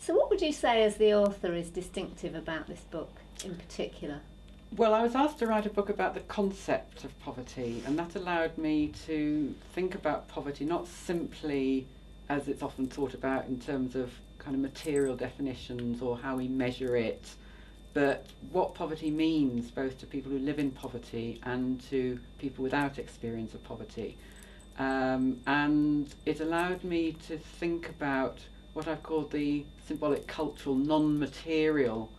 So what would you say as the author is distinctive about this book in particular? Well, I was asked to write a book about the concept of poverty, and that allowed me to think about poverty not simply as it's often thought about in terms of kind of material definitions or how we measure it, but what poverty means both to people who live in poverty and to people without experience of poverty. And it allowed me to think about what I've called the symbolic, cultural, non-material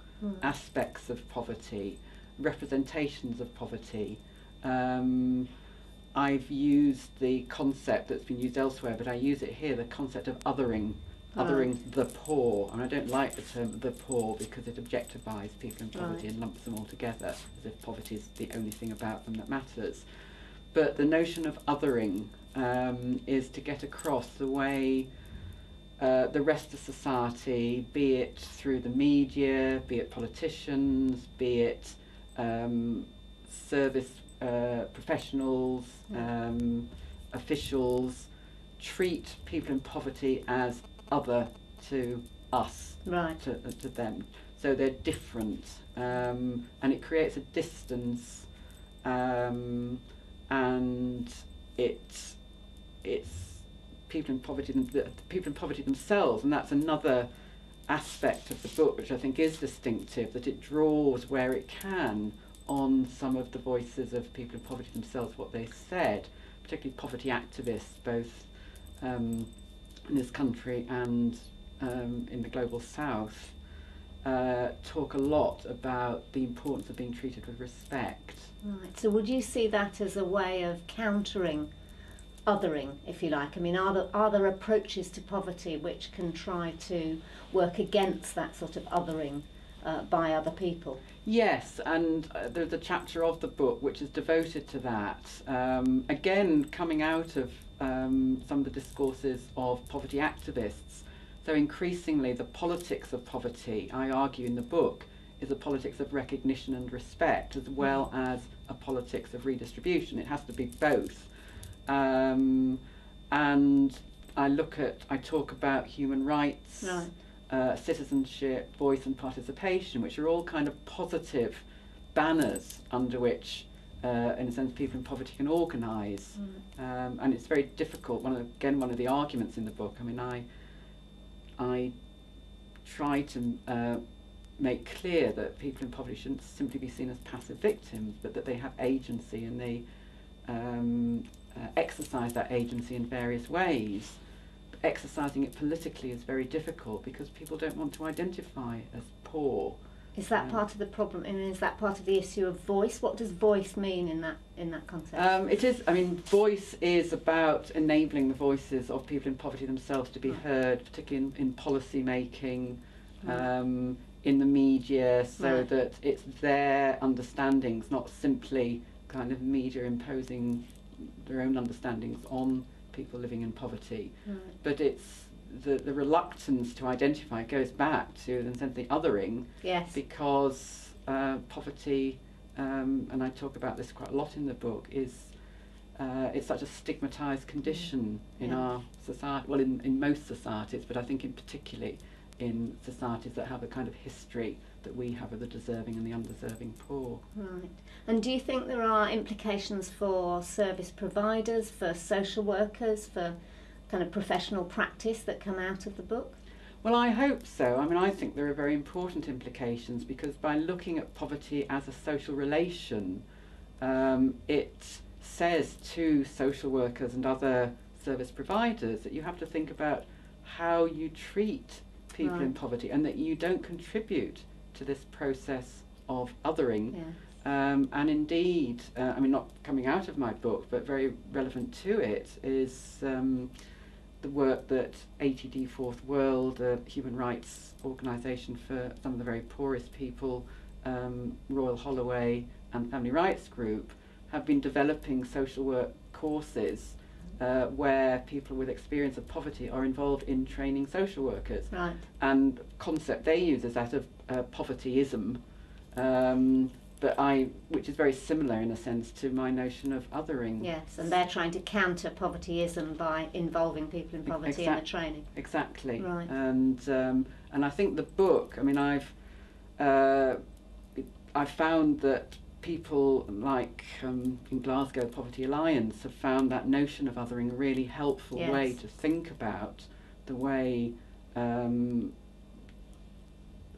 aspects of poverty, representations of poverty. I've used the concept that's been used elsewhere, but I use it here, the concept of othering the poor. And I don't like the term the poor because it objectifies people in poverty and lumps them all together as if poverty is the only thing about them that matters. But the notion of othering is to get across the way the rest of society, be it through the media, be it politicians, be it service professionals, officials, treat people in poverty as other to us, to them. So they're different, and it creates a distance, and it's people in poverty themselves, and that's another aspect of the book which I think is distinctive, that it draws where it can on some of the voices of people in poverty themselves, what they said, particularly poverty activists, both in this country and in the global south, talk a lot about the importance of being treated with respect. Right, so would you see that as a way of countering othering, if you like? I mean, are there approaches to poverty which can try to work against that sort of othering by other people? Yes, and there's a chapter of the book which is devoted to that. Again, coming out of some of the discourses of poverty activists. So increasingly the politics of poverty, I argue in the book, is a politics of recognition and respect as well as a politics of redistribution. It has to be both. And I talk about human rights, citizenship, voice and participation, which are all kind of positive banners under which, in a sense, people in poverty can organise. And it's very difficult. One of the arguments in the book, I mean, I try to make clear that people in poverty shouldn't simply be seen as passive victims, but that they have agency and they exercise that agency in various ways. Exercising it politically is very difficult because people don't want to identify as poor. Is that part of the problem? I mean, is that part of the issue of voice? What does voice mean in that context? It is. I mean, voice is about enabling the voices of people in poverty themselves to be heard, particularly in policy making, in the media, so that it's their understandings, not simply kind of media imposing their own understandings on people living in poverty. But it's the reluctance to identify goes back to, in a sense, the othering, because poverty, and I talk about this quite a lot in the book, is it's such a stigmatised condition in our society, well, in most societies, but I think in particularly in societies that have a kind of history that we have of the deserving and the undeserving poor. Right. And do you think there are implications for service providers, for social workers, for kind of professional practice that come out of the book? Well, I hope so. I mean, I think there are very important implications, because by looking at poverty as a social relation, it says to social workers and other service providers that you have to think about how you treat people in poverty, and that you don't contribute to this process of othering. And indeed, I mean, not coming out of my book, but very relevant to it, is the work that ATD Fourth World, a human rights organisation for some of the very poorest people, Royal Holloway and Family Rights Group, have been developing social work courses where people with experience of poverty are involved in training social workers. And the concept they use is that of povertyism, which is very similar in a sense to my notion of othering. Yes, and they're trying to counter povertyism by involving people in poverty in the training. Exactly. Right. And And I think the book, I mean, I've found that people like in Glasgow Poverty Alliance have found that notion of othering a really helpful Yes. way to think about the way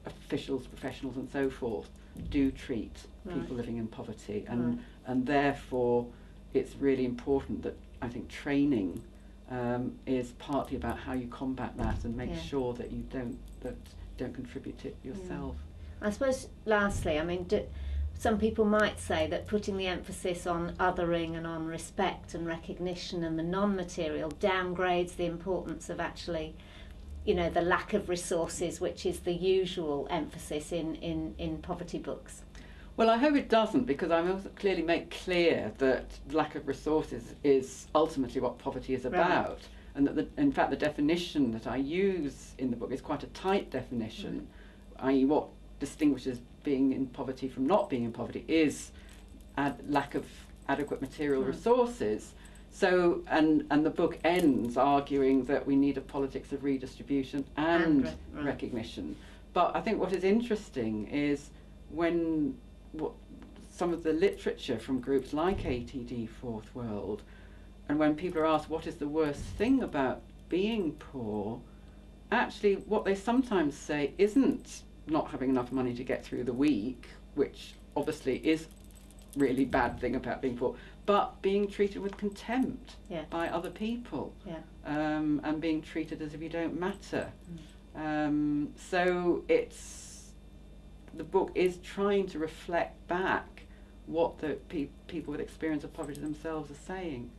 officials, professionals and so forth do treat people living in poverty, and therefore it's really important that I think training is partly about how you combat that and make sure that you don't contribute to it yourself. I suppose lastly, I mean, some people might say that putting the emphasis on othering and on respect and recognition and the non-material downgrades the importance of actually, you know, the lack of resources, which is the usual emphasis in poverty books. Well, I hope it doesn't, because I also clearly make clear that lack of resources is ultimately what poverty is about, and that in fact the definition that I use in the book is quite a tight definition, i.e. what distinguishes being in poverty from not being in poverty is lack of adequate material resources. So, and the book ends arguing that we need a politics of redistribution and recognition. But I think what is interesting is when some of the literature from groups like ATD Fourth World, and when people are asked what is the worst thing about being poor, actually what they sometimes say isn't not having enough money to get through the week, which obviously is really bad thing about being poor, but being treated with contempt by other people, and being treated as if you don't matter. So the book is trying to reflect back what the people with experience of poverty themselves are saying.